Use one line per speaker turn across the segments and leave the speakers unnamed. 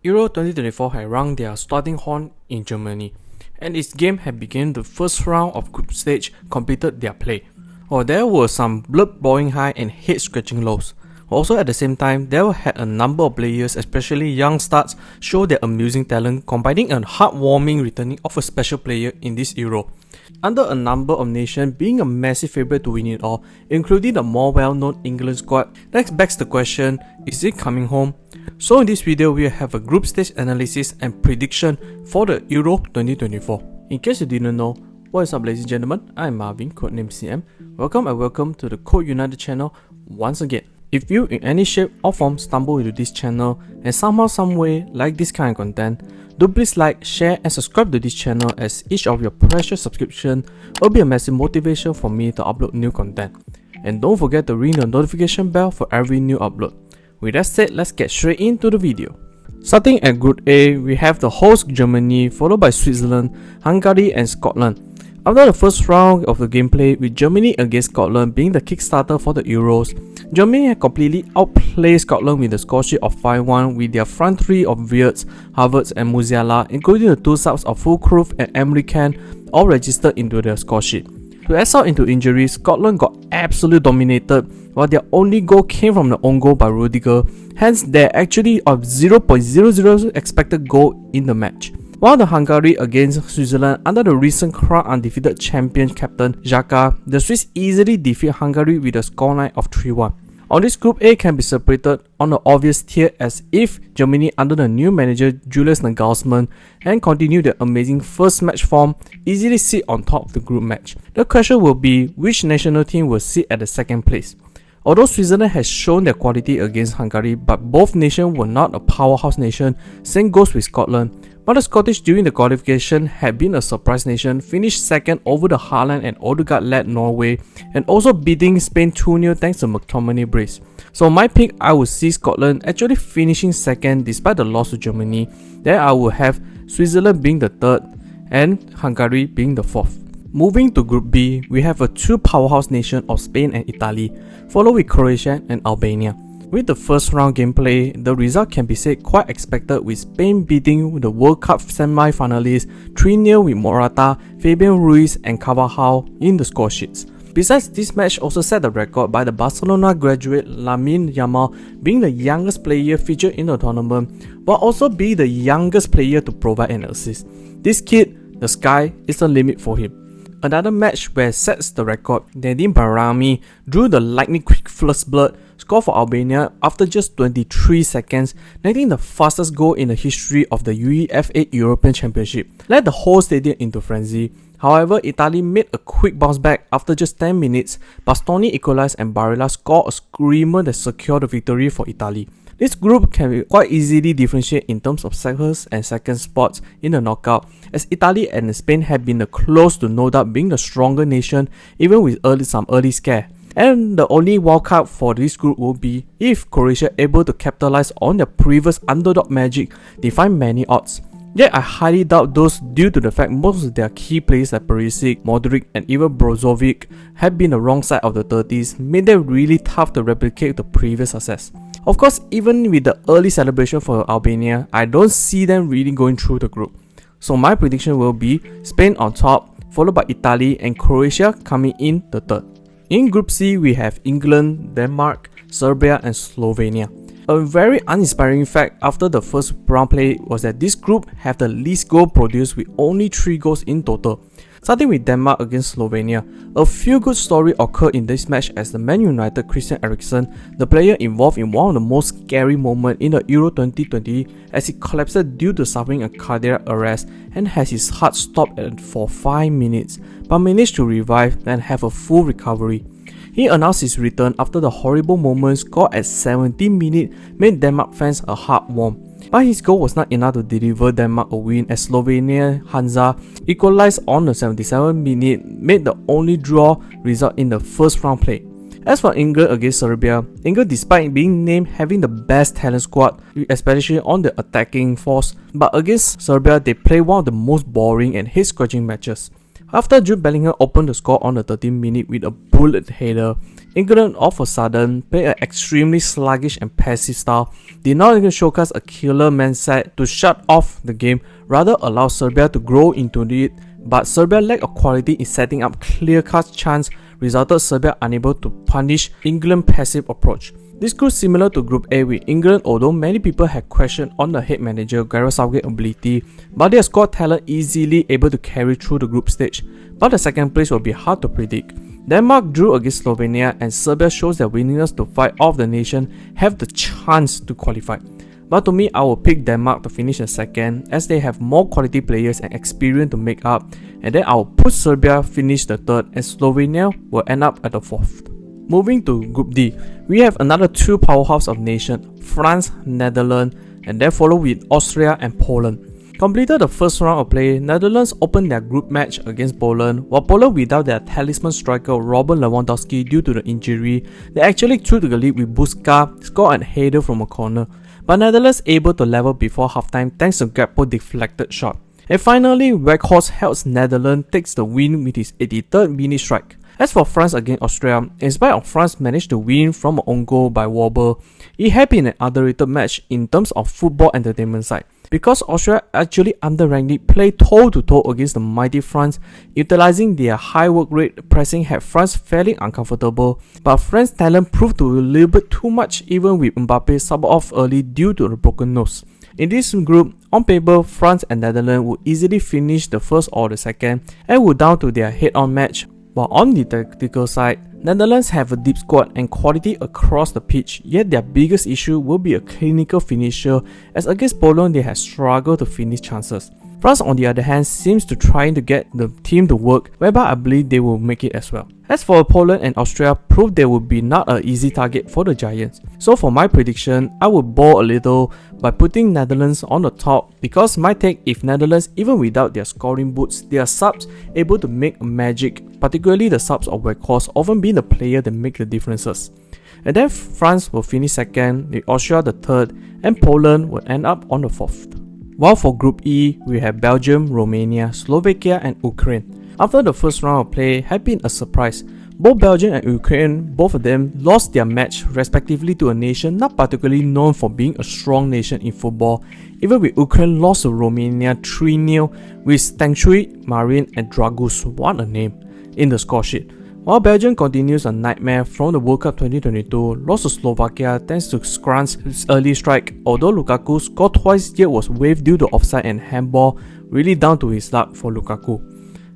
Euro 2024 had rung their starting horn in Germany, and its game had begun the first round of group stage completed their play. While there were some blood-boiling high and head-scratching lows. Also at the same time, there had a number of players, especially young studs, show their amusing talent, combining a heartwarming returning of a special player in this Euro. Under a number of nations being a massive favourite to win it all, including the more well-known England squad, that begs the question, is it coming home? So in this video, we'll have a group stage analysis and prediction for the Euro 2024. In case you didn't know, what is up ladies and gentlemen, I'm Marvin, codename CM. Welcome to the Code United channel once again. If you in any shape or form stumble into this channel and somehow some way like this kind of content, do please like, share and subscribe to this channel, as each of your precious subscription will be a massive motivation for me to upload new content. And don't forget to ring the notification bell for every new upload. With that said, let's get straight into the video. Starting at Group A, we have the host Germany, followed by Switzerland, Hungary and Scotland. After the first round of the gameplay, with Germany against Scotland being the kickstarter for the Euros, Germany had completely outplayed Scotland with a scoresheet of 5-1 with their front three of Wirtz, Havertz and Musiala, including the two subs of Fulkrug and Emre Can, all registered into their scoresheet. To add out into injuries, Scotland got absolutely dominated, while their only goal came from the own goal by Rudiger, hence there actually a 0.00 expected goal in the match. While the Hungary against Switzerland under the recent crowned undefeated champion captain Xhaka, the Swiss easily defeat Hungary with a scoreline of 3-1. On this Group A can be separated on the obvious tier as if Germany under the new manager Julius Nagelsmann and continue their amazing first match form easily sit on top of the group match. The question will be which national team will sit at the second place. Although Switzerland has shown their quality against Hungary, but both nations were not a powerhouse nation, same goes with Scotland. But the Scottish during the qualification had been a surprise nation, finished second over the Haaland and Odegaard-led Norway, and also beating Spain 2-0 thanks to McTominay brace. So my pick, I would see Scotland actually finishing second despite the loss to Germany. Then I would have Switzerland being the third and Hungary being the fourth. Moving to Group B, we have a two powerhouse nation of Spain and Italy, followed with Croatia and Albania. With the first round gameplay, the result can be said quite expected, with Spain beating the World Cup semi-finalists 3-0 with Morata, Fabian Ruiz and Carvajal in the score sheets. Besides, this match also set the record by the Barcelona graduate Lamine Yamal being the youngest player featured in the tournament, but also be the youngest player to provide an assist. This kid, the sky is the limit for him. Another match where sets the record, Nedim Bahrami drew the lightning quick first blood, scored for Albania after just 23 seconds, netting the fastest goal in the history of the UEFA European Championship, led the whole stadium into frenzy. However, Italy made a quick bounce back after just 10 minutes. Bastoni equalized and Barella scored a screamer that secured the victory for Italy. This group can be quite easily differentiated in terms of first and second spots in the knockout, as Italy and Spain have been close to no doubt being the stronger nation, even with some early scare. And the only wildcard for this group will be if Croatia able to capitalize on their previous underdog magic, defying many odds. Yet I highly doubt those due to the fact most of their key players like Perisic, Modric and even Brozovic have been the wrong side of the 30s, made them really tough to replicate the previous success. Of course, even with the early celebration for Albania, I don't see them really going through the group. So my prediction will be Spain on top, followed by Italy and Croatia coming in the third. In Group C, we have England, Denmark, Serbia and Slovenia. A very uninspiring fact after the first round play was that this group have the least goal produced with only 3 goals in total. Starting with Denmark against Slovenia, a few good stories occurred in this match as the Man Utd Christian Eriksen, the player involved in one of the most scary moments in the Euro 2020 as he collapsed due to suffering a cardiac arrest and has his heart stopped for 5 minutes, but managed to revive and have a full recovery. He announced his return after the horrible moment scored at 17 minutes made Denmark fans a heart warm. But his goal was not enough to deliver Denmark a win as Slovenia Hansa equalized on the 77th minute, made the only draw result in the first round play. As for England against Serbia, England despite being named having the best talent squad, especially on the attacking force, but against Serbia they played one of the most boring and head-scratching matches. After Jude Bellingham opened the score on the 13th minute with a bullet header, England all of a sudden played an extremely sluggish and passive style, did not even showcase a killer mindset to shut off the game, rather allow Serbia to grow into it, but Serbia's lack of quality in setting up clear-cut chance resulted Serbia unable to punish England's passive approach. This group similar to Group A with England, although many people had questioned on the head manager Gareth Southgate's ability, but their squad talent easily able to carry through the group stage. But the second place will be hard to predict. Denmark drew against Slovenia, and Serbia shows their willingness to fight off the nation have the chance to qualify. But to me, I will pick Denmark to finish in second as they have more quality players and experience to make up, and then I will put Serbia finish the third and Slovenia will end up at the fourth. Moving to Group D, we have another two powerhouse of nation, France, Netherlands, and then followed with Austria and Poland. Completed the first round of play, Netherlands opened their group match against Poland, while Poland without their talisman striker Robert Lewandowski due to the injury. They actually took the lead with Busquets, scored a header from a corner, but Netherlands able to level before halftime thanks to Gakpo deflected shot. And finally, Weghorst helps Netherlands takes the win with his 83rd minute strike. As for France against Austria, in spite of France managed to win from an own goal by Wobber, it had been an underrated match in terms of football entertainment side. Because Austria actually underranked played toe-to-toe against the mighty France, utilizing their high work rate, pressing had France fairly uncomfortable, but France's talent proved to be a little bit too much even with Mbappe subbed off early due to the broken nose. In this group, on paper, France and Netherlands would easily finish the first or the second and would down to their head-on match. While on the tactical side, Netherlands have a deep squad and quality across the pitch, yet their biggest issue will be a clinical finisher, as against Poland they have struggled to finish chances. France on the other hand seems to trying to get the team to work, whereby I believe they will make it as well. As for Poland and Austria, proved they will be not an easy target for the Giants. So for my prediction, I would bold a little by putting Netherlands on the top, because my take, if Netherlands even without their scoring boots, their subs able to make magic, particularly the subs of Weghorst often being the player that make the differences. And then France will finish second, with Austria the third, and Poland will end up on the fourth. While for Group E, we have Belgium, Romania, Slovakia and Ukraine. After the first round of play had been a surprise, both Belgium and Ukraine, both of them lost their match respectively to a nation not particularly known for being a strong nation in football, even with Ukraine lost to Romania 3-0 with Stanchui, Marvin and Dragus, what a name, in the score sheet. While Belgium continues a nightmare from the World Cup 2022, lost to Slovakia thanks to Skran's early strike, although Lukaku scored twice yet was waived due to offside and handball, really down to his luck for Lukaku.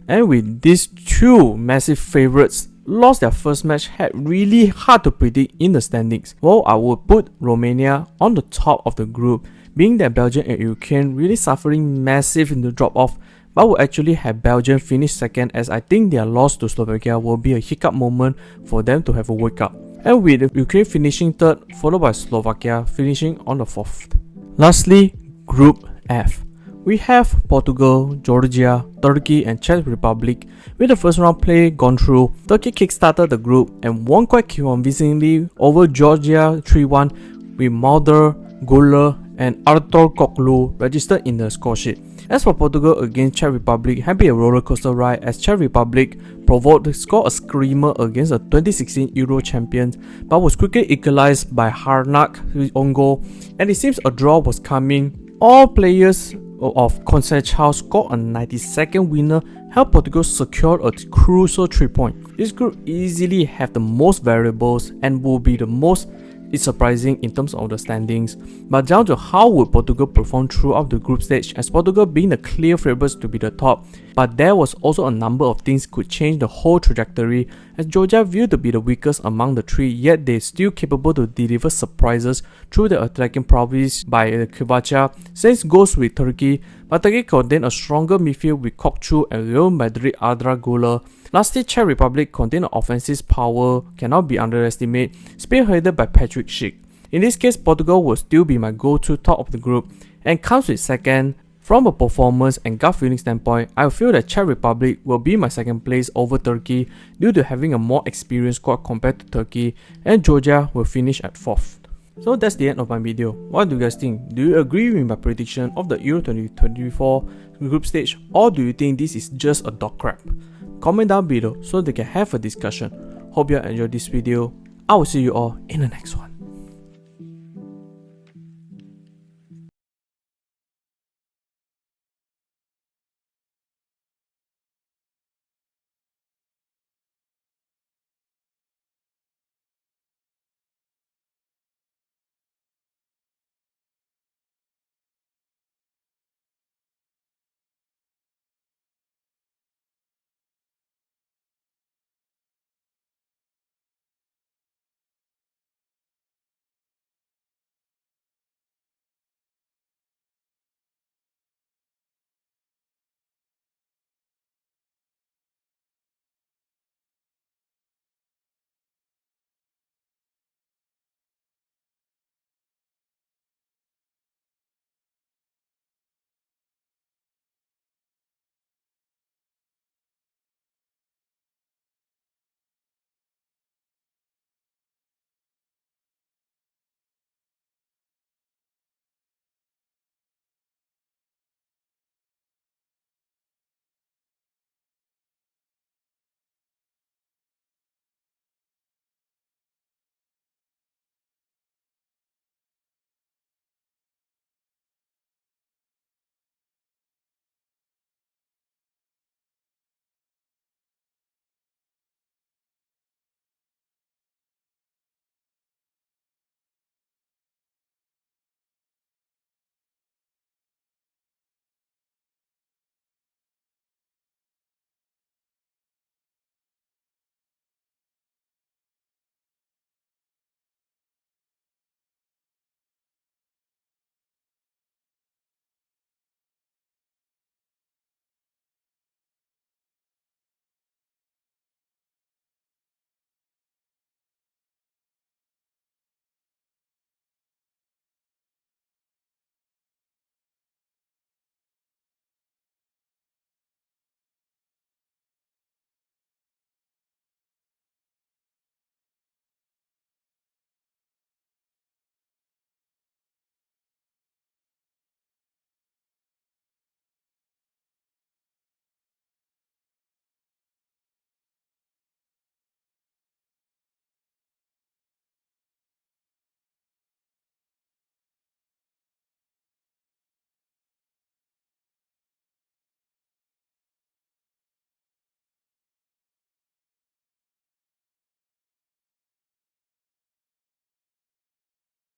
And with these two massive favourites lost their first match, had really hard to predict in the standings. Well, I would put Romania on the top of the group, being that Belgium and Ukraine really suffering massive in the drop-off, but will actually have Belgium finish second, as I think their loss to Slovakia will be a hiccup moment for them to have a wake up. And with Ukraine finishing third, followed by Slovakia finishing on the fourth. Lastly, Group F. We have Portugal, Georgia, Turkey and Czech Republic. With the first round play gone through, Turkey kickstarted the group and won quite convincingly over Georgia 3-1 with Mulder, Guller and Artur Koklu registered in the score sheet. As for Portugal against Czech Republic, had been a rollercoaster ride as Czech Republic provoked to score a screamer against the 2016 Euro champions, but was quickly equalized by Harnack with own goal, and it seems a draw was coming. All players of Conceição scored a 92nd winner, helped Portugal secure a crucial 3-point. This group easily have the most variables and will be the most surprising in terms of the standings, but down to how would Portugal perform throughout the group stage, as Portugal being the clear favourites to be the top, but there was also a number of things could change the whole trajectory, as Georgia viewed to be the weakest among the three, yet they still capable to deliver surprises through the attacking prowess by Kvacha, since goes with Turkey, but Turkey contained a stronger midfield with Kokchu and Real Madrid Adra Guler. Lastly, Czech Republic contained an offensive power cannot be underestimated, spearheaded by Patrick Schick. In this case, Portugal will still be my go-to top of the group and comes with second. From a performance and gut feeling standpoint, I feel that Czech Republic will be my second place over Turkey due to having a more experienced squad compared to Turkey, and Georgia will finish at fourth. So that's the end of my video. What do you guys think? Do you agree with my prediction of the Euro 2024 group stage, or do you think this is just a dog crap? Comment down below so they can have a discussion. Hope you enjoyed this video. I will see you all in the next one.